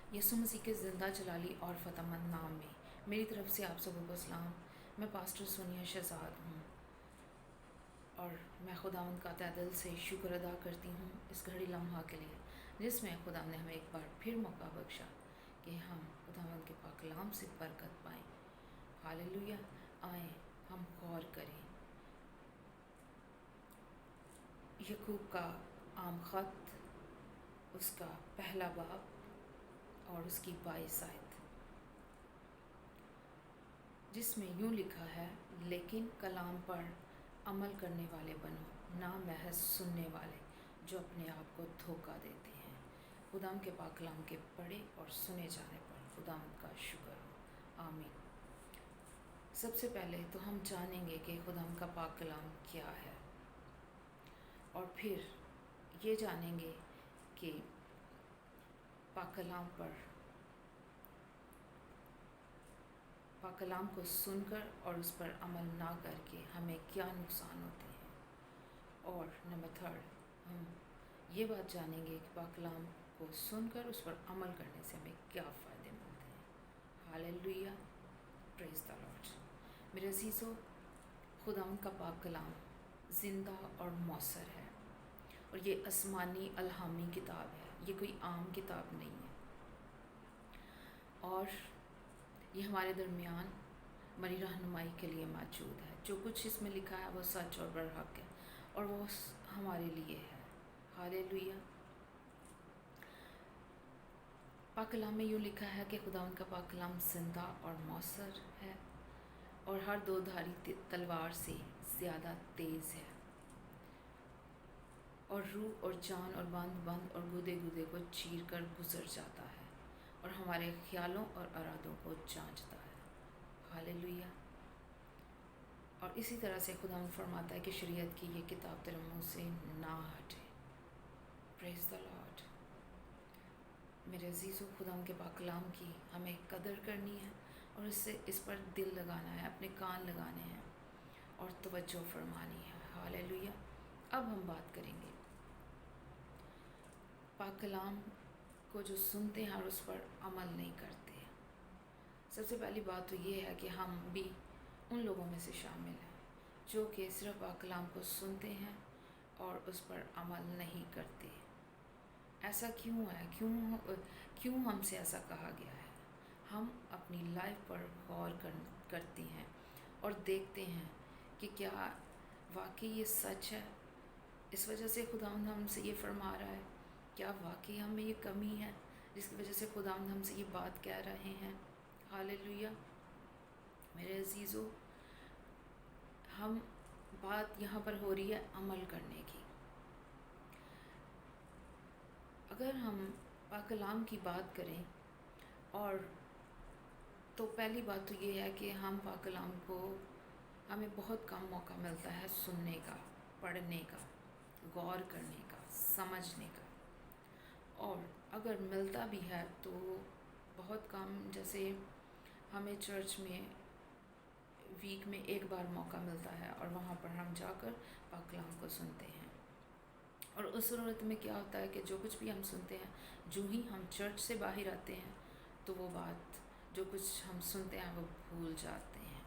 یسوع مسیح کے زندہ جلالی اور فتح مند نام میں میری طرف سے آپ سبوں کو سلام۔ میں پاسٹر سونیا شہزاد ہوں اور میں خداوند کا تہ دل سے شکر ادا کرتی ہوں اس گھڑی لمحہ کے لیے جس میں خدا نے ہمیں ایک بار پھر موقع بخشا کہ ہم خداوند کے پاک کلام سے برکت پائیں۔ ہاللیلویا۔ آئیں ہم غور کریں یعقوب کا عام خط، اس کا پہلا باب اور اس کی 22 آیت، جس میں یوں لکھا ہے، لیکن کلام پر عمل کرنے والے بنو، نہ محض سننے والے جو اپنے آپ کو دھوکہ دیتے ہیں۔ خداوند کے پاک کلام کے پڑھے اور سنے جانے پر خداوند کا شکر ہو، آمین۔ سب سے پہلے تو ہم جانیں گے کہ خداوند کا پاک کلام کیا ہے، اور پھر یہ جانیں گے کہ پاک کلام کو سن کر اور اس پر عمل نہ کر کے ہمیں کیا نقصان ہوتے ہیں، اور نمبر 3 ہم یہ بات جانیں گے کہ پاک کلام کو سن کر اس پر عمل کرنے سے ہمیں کیا فائدے ملتے ہیں۔ ہاللیلویا، پریز دی لارڈ۔ میرے عزیزو، خداوند کا پاک کلام زندہ اور مؤثر ہے، اور یہ آسمانی الہامی کتاب ہے، یہ کوئی عام کتاب نہیں ہے، اور یہ ہمارے درمیان ہماری رہنمائی کے لیے موجود ہے۔ جو کچھ اس میں لکھا ہے وہ سچ اور برحق ہے، اور وہ ہمارے لیے ہے۔ ہاللیلویا۔ پاک کلام میں یوں لکھا ہے کہ خداوند کا پاک کلام زندہ اور مؤثر ہے اور ہر دو دھاری تلوار سے زیادہ تیز ہے، اور روح اور جان اور بند اور گودے کو چیر کر گزر جاتا ہے، اور ہمارے خیالوں اور ارادوں کو جانچتا ہے۔ ہاللیلویا۔ اور اسی طرح سے خداوند فرماتا ہے کہ شریعت کی یہ کتاب تیرے منہ سے نہ ہٹے۔ پریز دی لارڈ۔ میرے عزیزو، خداوند کے پاک کلام کی ہمیں قدر کرنی ہے، اور اس پر دل لگانا ہے، اپنے کان لگانے ہیں اور توجہ فرمانی ہے۔ ہاللیلویا۔ اب ہم بات کریں گے پاک کلام کو جو سنتے ہیں اور اس پر عمل نہیں کرتے ہیں۔ سب سے پہلی بات تو یہ ہے کہ ہم بھی ان لوگوں میں سے شامل ہیں جو کہ صرف پاک کلام کو سنتے ہیں اور اس پر عمل نہیں کرتے۔ ایسا کیوں ہے؟ کیوں ہم سے ایسا کہا گیا ہے؟ ہم اپنی لائف پر غور کرتے ہیں اور دیکھتے ہیں کہ کیا واقعی یہ سچ ہے۔ اس وجہ سے خداوند ہم سے یہ فرما رہا ہے، کیا واقعی ہم میں یہ کمی ہے جس کی وجہ سے خداوند ہم سے یہ بات کہہ رہے ہیں۔ ہاللیلویا۔ میرے عزیزو، ہم بات یہاں پر ہو رہی ہے عمل کرنے کی۔ اگر ہم پاک کلام کی بات کریں، اور تو پہلی بات تو یہ ہے کہ ہم پاک کلام کو ہمیں بہت کم موقع ملتا ہے سننے کا، پڑھنے کا، غور کرنے کا، سمجھنے کا، اور اگر ملتا بھی ہے تو بہت کم۔ جیسے ہمیں چرچ میں ویک میں ایک بار موقع ملتا ہے، اور وہاں پر ہم جا کر پاک کلام کو سنتے ہیں، اور اس صورت میں کیا ہوتا ہے کہ جو کچھ بھی ہم سنتے ہیں، جو ہی ہم چرچ سے باہر آتے ہیں تو وہ بات جو کچھ ہم سنتے ہیں وہ بھول جاتے ہیں،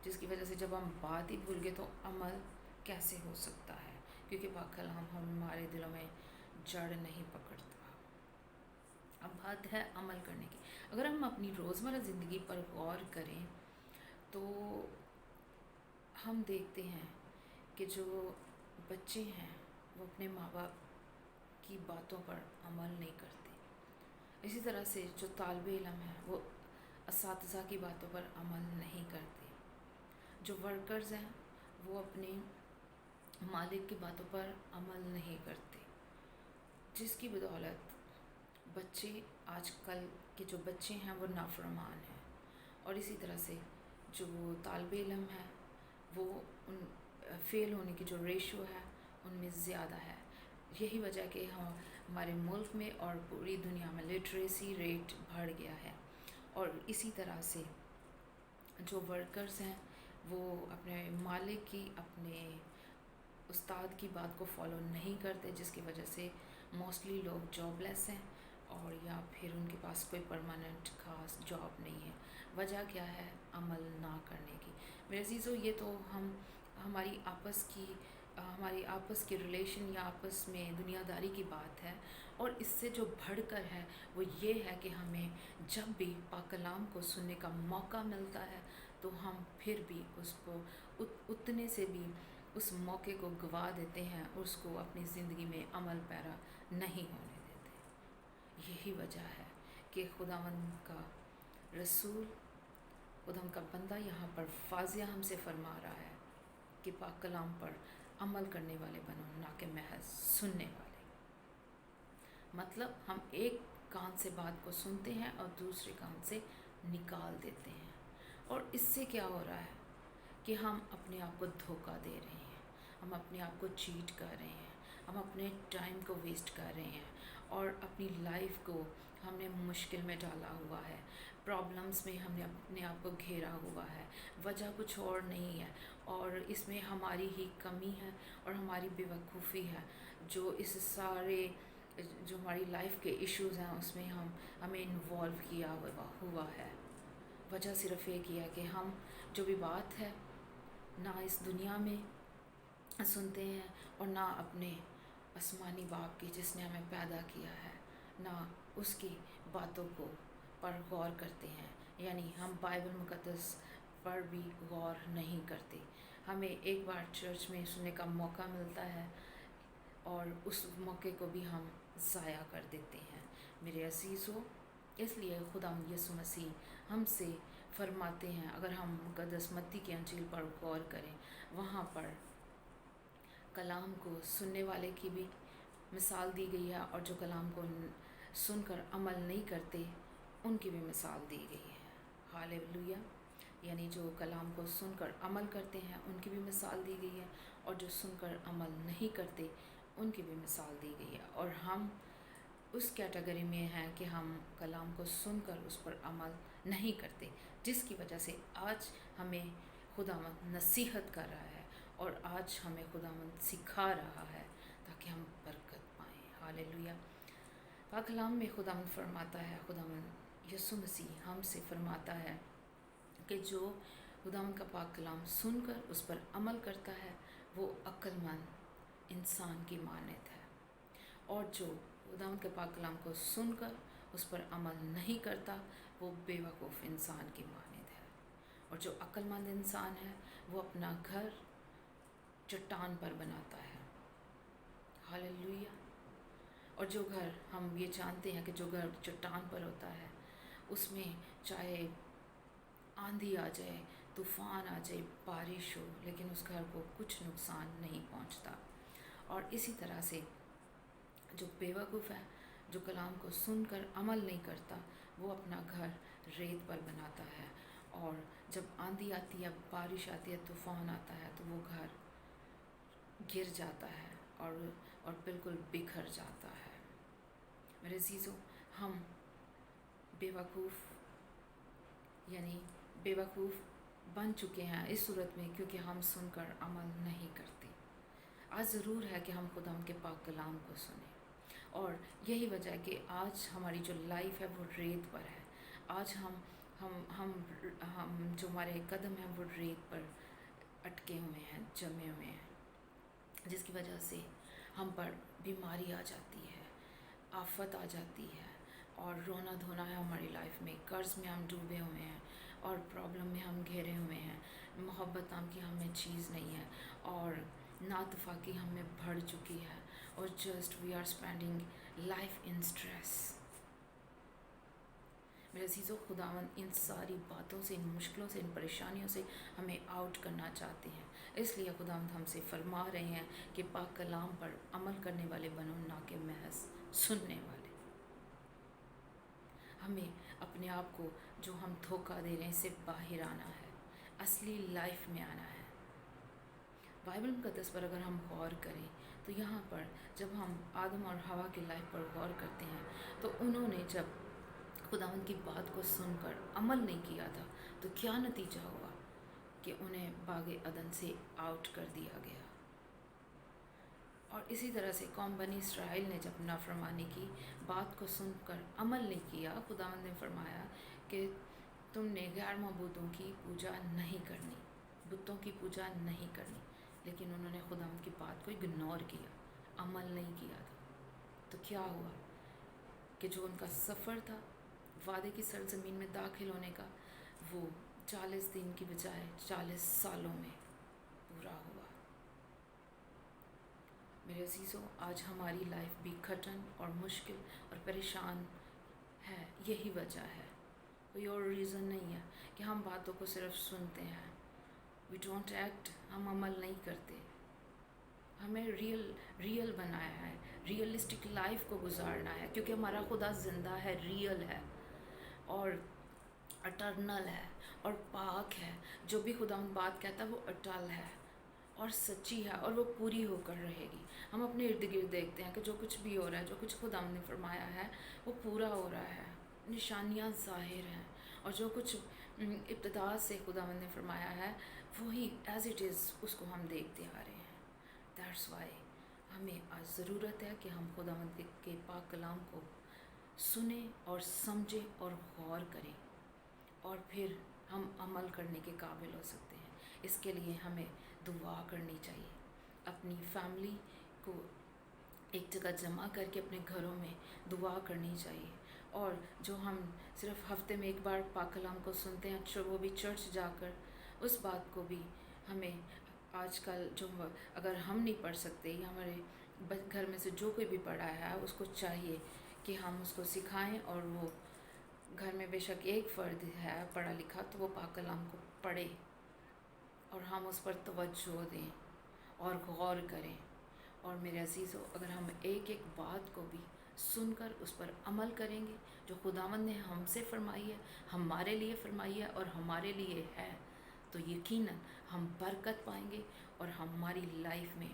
جس کی وجہ سے جب ہم بات ہی بھول گئے تو عمل کیسے ہو سکتا ہے؟ کیونکہ پاک کلام ہمارے دلوں میں جڑ نہیں پکڑتا۔ اب بات ہے عمل کرنے کی۔ اگر ہم اپنی روزمرہ زندگی پر غور کریں تو ہم دیکھتے ہیں کہ جو بچے ہیں وہ اپنے ماں باپ کی باتوں پر عمل نہیں کرتے۔ اسی طرح سے جو طالب علم ہیں وہ اساتذہ کی باتوں پر عمل نہیں کرتے۔ جو ورکرز ہیں وہ اپنے مالک کی باتوں پر عمل نہیں کرتے، جس کی بدولت بچے، آج کل کے جو بچے ہیں وہ نافرمان ہیں، اور اسی طرح سے جو طالب علم ہیں وہ فیل ہونے کی جو ریشو ہے ان میں زیادہ ہے۔ یہی وجہ کہ ہمارے ملک میں اور پوری دنیا میں لٹریسی ریٹ بڑھ گیا ہے، اور اسی طرح سے جو ورکرز ہیں وہ اپنے مالک کی، اپنے استاد کی بات کو فالو نہیں کرتے، جس کی وجہ سے موسٹلی لوگ جاب لیس ہیں اور یا پھر ان کے پاس کوئی پرماننٹ خاص جاب نہیں ہے. وجہ کیا ہے؟ عمل نہ کرنے کی. میرے عزیزو، یہ تو ہماری آپس کی ریلیشن یا آپس میں دنیا داری کی بات ہے، اور اس سے جو بڑھ کر ہے وہ یہ ہے کہ ہمیں جب بھی پاک کلام کو سننے کا موقع ملتا ہے تو ہم پھر بھی اس کو اتنے سے بھی اس موقع کو گوا دیتے ہیں، اس کو اپنی زندگی میں عمل پیرا نہیں ہونے دیتے. یہی وجہ ہے کہ خداوند کا رسول، خداوند کا بندہ یہاں پر واضح ہم سے فرما رہا ہے کہ پاک کلام پر عمل کرنے والے بنو، نہ کہ محض سننے والے. مطلب ہم ایک کان سے بات کو سنتے ہیں اور دوسرے کان سے نکال دیتے ہیں، اور اس سے کیا ہو رہا ہے کہ ہم اپنے آپ کو دھوکہ دے رہے ہیں، ہم اپنے آپ کو چیٹ کر رہے ہیں، ہم اپنے ٹائم کو ویسٹ کر رہے ہیں، اور اپنی لائف کو ہم نے مشکل میں ڈالا ہوا ہے، پرابلمس میں ہم نے اپنے آپ کو گھیرا ہوا ہے. وجہ کچھ اور نہیں ہے، اور اس میں ہماری ہی کمی ہے اور ہماری بے وقوفی ہے جو اس سارے جو ہماری لائف کے ایشوز ہیں اس میں ہمیں انوالو کیا ہوا ہے. وجہ صرف ایک ہی ہے کہ ہم جو بھی بات ہے نہ اس دنیا میں سنتے ہیں، اور نہ اپنے آسمانی باپ کی جس نے ہمیں پیدا کیا ہے، نہ اس کی باتوں کو پر غور کرتے ہیں. یعنی ہم بائبل مقدس پر بھی غور نہیں کرتے. ہمیں ایک بار چرچ میں سننے کا موقع ملتا ہے اور اس موقع کو بھی ہم ضائع کر دیتے ہیں. میرے عزیزو، اس لیے خدا یسوع مسیح ہم سے فرماتے ہیں، اگر ہم مقدس متی کی انجیل پر غور کریں، وہاں پر کلام کو سننے والے کی بھی مثال دی گئی ہے، اور جو کلام کو سن کر عمل نہیں کرتے ان کی بھی مثال دی گئی ہے. ہاللیلویا. یعنی جو کلام کو سن کر عمل کرتے ہیں ان کی بھی مثال دی گئی ہے، اور جو سن کر عمل نہیں کرتے ان کی بھی مثال دی گئی ہے. اور ہم اس کیٹیگری میں ہیں کہ ہم کلام کو سن کر اس پر عمل نہیں کرتے، جس کی وجہ سے آج ہمیں خداوند نصیحت کر رہا ہے، اور آج ہمیں خداوند سکھا رہا ہے تاکہ ہم برکت پائیں. ہاللیلویا. پاک کلام میں خداوند فرماتا ہے، خداوند یسوع مسیح ہم سے فرماتا ہے کہ جو خداوند کا پاک کلام سن کر اس پر عمل کرتا ہے وہ عقل مند انسان کی مانند ہے، اور جو خداوند کے پاک کلام کو سن کر اس پر عمل نہیں کرتا وہ بے وقوف انسان کی مانند ہے. اور جو عقل مند انسان ہے وہ اپنا گھر چٹان پر بناتا ہے. ہاللیلویا. اور جو گھر ہم یہ جانتے ہیں کہ جو گھر چٹان پر ہوتا ہے اس میں چاہے آندھی آ جائے، طوفان آ جائے، بارش ہو، لیکن اس گھر کو کچھ نقصان نہیں پہنچتا. اور اسی طرح سے جو بے وقوف ہے، جو کلام کو سن کر عمل نہیں کرتا، وہ اپنا گھر ریت پر بناتا ہے، اور جب آندھی آتی ہے، بارش آتی ہے، طوفان آتا ہے تو وہ گھر گر جاتا ہے اور بالکل بکھر جاتا ہے. میرے عزیزو، ہم بے وقوف بن چکے ہیں اس صورت میں کیونکہ ہم سن کر عمل نہیں کرتے. آج ضرور ہے کہ ہم خدا کے پاک کلام کو سنیں، اور یہی وجہ ہے کہ آج ہماری جو لائف ہے وہ ریت پر ہے. آج ہم جو ہمارے قدم ہیں وہ ریت پر اٹکے ہوئے ہیں، جمے ہوئے ہیں، جس کی وجہ سے ہم پر بیماری آ جاتی ہے، آفت آ جاتی ہے، اور رونا دھونا ہے ہماری لائف میں. قرض میں ہم ڈوبے ہوئے ہیں اور پرابلم میں ہم گھیرے ہوئے ہیں. محبت نام کی ہم میں چیز نہیں ہے، اور ناتفاقی ہم میں بڑھ چکی ہے، اور just we are spending life in stress. میرے عزیزو، خداوند ان ساری باتوں سے، ان مشکلوں سے، ان پریشانیوں سے ہمیں آؤٹ کرنا چاہتے ہیں. اس لیے خداوند ہم سے فرما رہے ہیں کہ پاک کلام پر عمل کرنے والے بنو، نہ کہ محض سننے والے. ہمیں اپنے آپ کو جو ہم دھوکہ دے رہے ہیں سے باہر آنا ہے، اصلی لائف میں آنا ہے. بائبل مقدس پر اگر ہم غور کریں تو یہاں پر جب ہم آدم اور حوا کی لائف پر غور کرتے ہیں تو انہوں نے جب خداوند کی بات کو سن کر عمل نہیں کیا تھا تو کیا نتیجہ ہوا کہ انہیں باغ عدن سے آؤٹ کر دیا گیا. اور اسی طرح سے قوم بنی اسرائیل نے جب نافرمانی کی بات کو سن کر عمل نہیں کیا، خداوند نے فرمایا کہ تم نے غیر معبودوں کی پوجا نہیں کرنی، بتوں کی پوجا نہیں کرنی، لیکن انہوں نے خداوند کی بات کو اگنور کیا، عمل نہیں کیا تھا۔ تو کیا ہوا کہ جو ان کا سفر تھا وعدے کی سرزمین میں داخل ہونے کا، وہ 40 دن کی بجائے 40 سالوں میں پورا ہوا۔ میرے عزیزوں، آج ہماری لائف بھی کھٹن اور مشکل اور پریشان ہے، یہی وجہ ہے، کوئی اور ریزن نہیں ہے کہ ہم باتوں کو صرف سنتے ہیں، وی ڈونٹ ایکٹ، ہم عمل نہیں کرتے۔ ہمیں ریئل بنایا ہے، ریئلسٹک لائف کو گزارنا ہے، کیونکہ ہمارا خدا زندہ ہے، ریئل ہے اور اٹرنل ہے اور پاک ہے۔ جو بھی خدا بات کہتا ہے وہ اٹل ہے اور سچی ہے اور وہ پوری ہو کر رہے گی۔ ہم اپنے ارد گرد دیکھتے ہیں کہ جو کچھ بھی ہو رہا ہے، جو کچھ خدا نے فرمایا ہے وہ پورا ہو رہا ہے، نشانیاں ظاہر ہیں، اور جو کچھ ابتدا سے خدا نے فرمایا ہے وہی ایز اٹ از اس کو ہم دیکھتے آ رہے ہیں۔ دیٹس وائی ہمیں آج ضرورت ہے کہ ہم خدا کے پاک کلام کو سنیں اور سمجھیں اور غور کریں، اور پھر ہم عمل کرنے کے قابل ہو سکتے ہیں۔ اس کے لیے ہمیں دعا کرنی چاہیے، اپنی فیملی کو ایک جگہ جمع کر کے اپنے گھروں میں دعا کرنی چاہیے، اور جو ہم صرف ہفتے میں ایک بار پاک کلام کو سنتے ہیں، وہ بھی چرچ جا کر، اس بات کو بھی ہمیں آج کل جو اگر ہم نہیں پڑھ سکتے یا ہمارے گھر میں سے جو کوئی بھی پڑھا ہے اس کو چاہیے کہ ہم اس کو سکھائیں، اور وہ گھر میں بے شک ایک فرد ہے پڑھا لکھا تو وہ پاک کلام کو پڑھے اور ہم اس پر توجہ دیں اور غور کریں۔ اور میرے عزیزو، اگر ہم ایک ایک بات کو بھی سن کر اس پر عمل کریں گے جو خداوند نے ہم سے فرمائی ہے، ہمارے لیے فرمائی ہے اور ہمارے لیے ہے، تو یقیناً ہم برکت پائیں گے اور ہماری لائف میں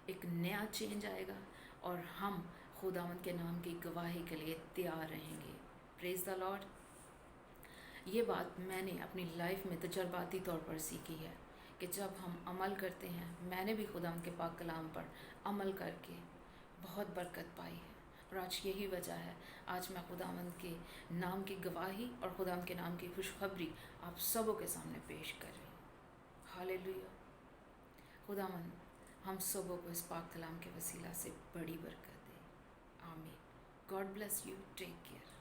ایک نیا چینج آئے گا، اور ہم خداوند کے نام کی گواہی کے لیے تیار رہیں گے۔ پریز دا لارڈ۔ یہ بات میں نے اپنی لائف میں تجرباتی طور پر سیکھی ہے کہ جب ہم عمل کرتے ہیں، میں نے بھی خداوند کے پاک کلام پر عمل کر کے بہت برکت پائی ہے، اور آج یہی وجہ ہے آج میں خداوند کے نام کی گواہی اور خداوند کے نام کی خوشخبری آپ سبوں کے سامنے پیش کر رہی ہوں۔ ہاللیلویہ۔ خداوند ہم سبوں کو اس پاک کلام کے وسیلہ سے بڑی برکت دے۔ آمین۔ God bless you, take care.